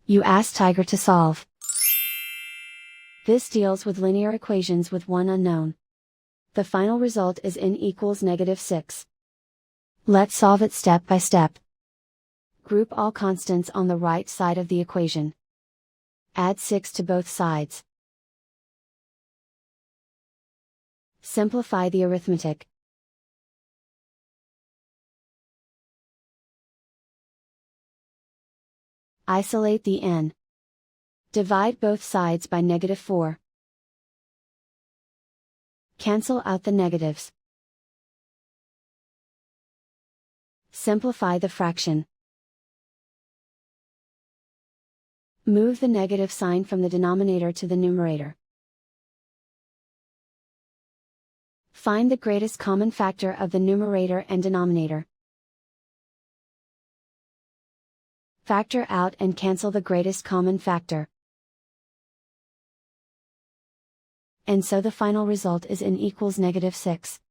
You ask Tiger to solve. This deals with linear equations with one unknown. The final result is n equals -6. Let's solve it step by step. Group all constants on the right side of the equation. Add 6 to both sides. Simplify the arithmetic. Isolate the n. Divide both sides by -4. Cancel out the negatives. Simplify the fraction. Move the negative sign from the denominator to the numerator. Find the greatest common factor of the numerator and denominator. Factor out and cancel the greatest common factor. And so the final result is n equals -6.